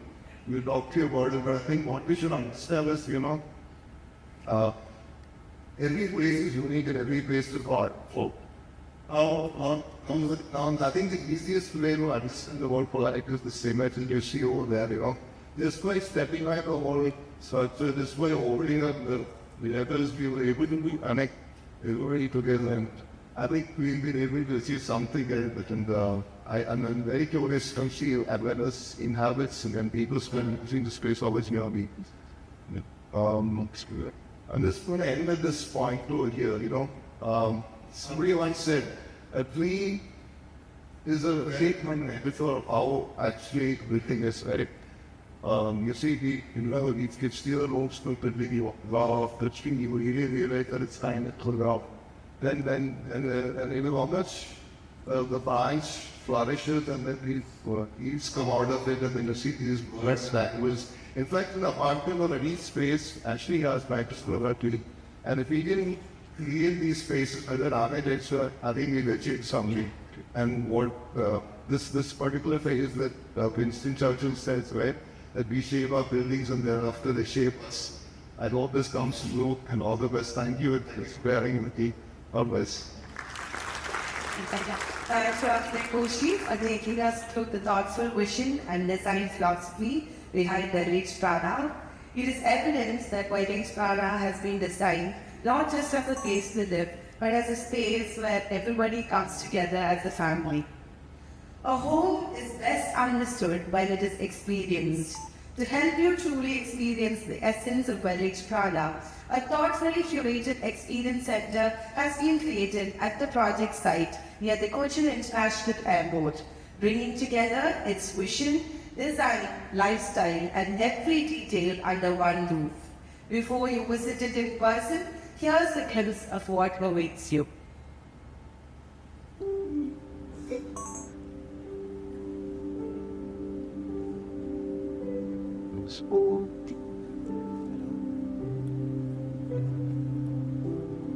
F: will talk to you about it, but I think what we should understand is, every place is unique and every place is hard. I think the easiest way to understand the word polite is the symmetry you see over there, Just by stepping out the whole structure, this way opening up the levels, we were able to connect everybody together. And I think we've been able to achieve something there. And I'm very curious to see awareness in habits and when people spend using the space always near me. I'm just going to end at this point over here, somebody once said, a tree is a statement metaphor of how actually everything is, right? You see, these kids steal the ropes completely off the tree, you really realize that it's time to pull it off. Then how much the vines flourishes and then leaves come out of it, and then you see these birds that was, in fact, an apartment or any space actually has microscope. And if we didn't create these spaces as an architecture, I think we've achieved something. And what this particular phase that Winston Churchill says, right, that we shape our buildings and thereafter they shape us. I hope this comes through, and all the best. Thank you for sparing with me. Always.
A: Thanks to our Koshi for taking us through the thoughtful vision and design philosophy behind the Wellage Praana. It is evidence that Wellage Praana has been designed not just as a place to live, but as a space where everybody comes together as a family. A home is best understood when it is experienced. To help you truly experience the essence of Wellage Praana, a thoughtfully curated experience center has been created at the project site near the Cochin International Airport, bringing together its vision, design, lifestyle, and every detail under one roof. Before you visit it in person, here's a glimpse of what awaits you.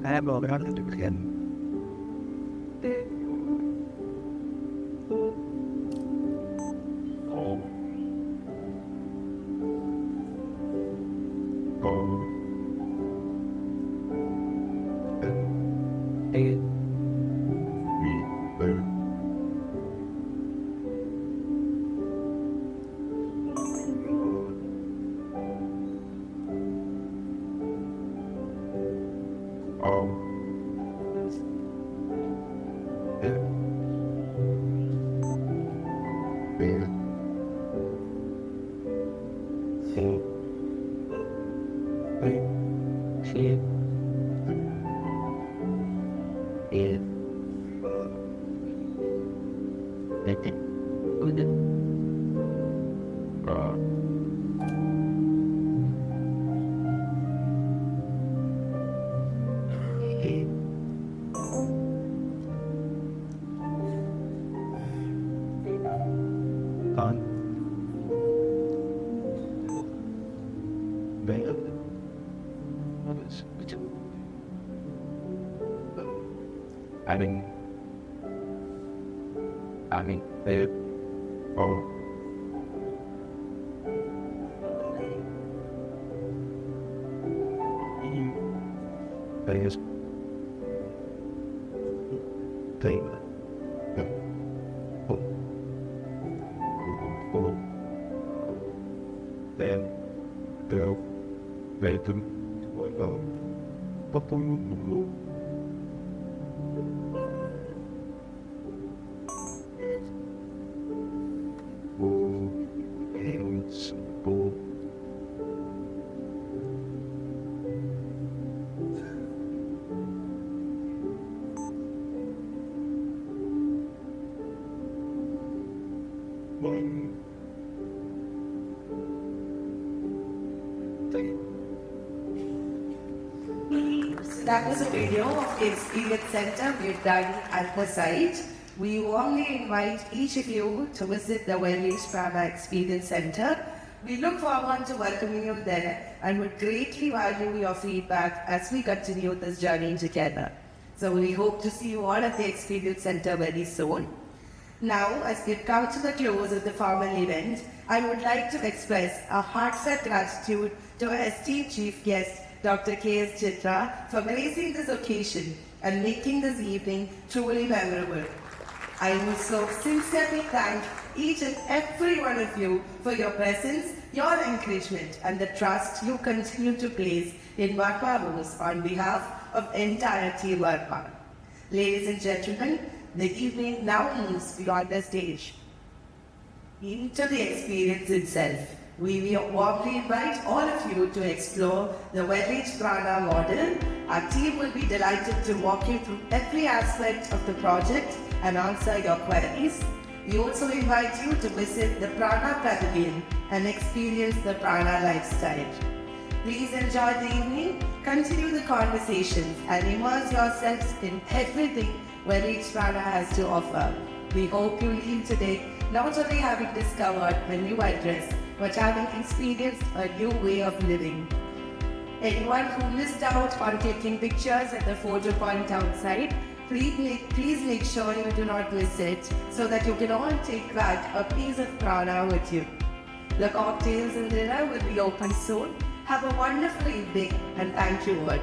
B: I'm all around it again.
A: that was a video of the Experience Center we've done at the site. We warmly invite each of you to visit the Wellage Praana Experience Center. We look forward to welcoming you there and would greatly value your feedback as we continue this journey together. So we hope to see you all at the Experience Center very soon. Now, as we come to the close of the formal event, I would like to express a heartfelt gratitude to our esteemed chief guest, Dr. K.S. Chitra, for gracing this occasion and making this evening truly memorable. I also sincerely thank each and every one of you for your presence, your encouragement, and the trust you continue to place in Varma Wellage on behalf of entire Team Varma. Ladies and gentlemen, the evening now moves beyond the stage into the experience itself. We warmly invite all of you to explore the Wellage Praana model. Our team will be delighted to walk you through every aspect of the project and answer your queries. We also invite you to visit the Praana Pavilion and experience the Praana lifestyle. Please enjoy the evening, continue the conversations, and immerse yourselves in everything Wellage Praana has to offer. We hope you leave today not only having discovered a new address, but having experienced a new way of living. Anyone who missed out on taking pictures at the photo point outside, please make sure you do not miss it so that you can all take back a piece of Praana with you. The cocktails and dinner will be open soon. Have a wonderful evening and thank you all.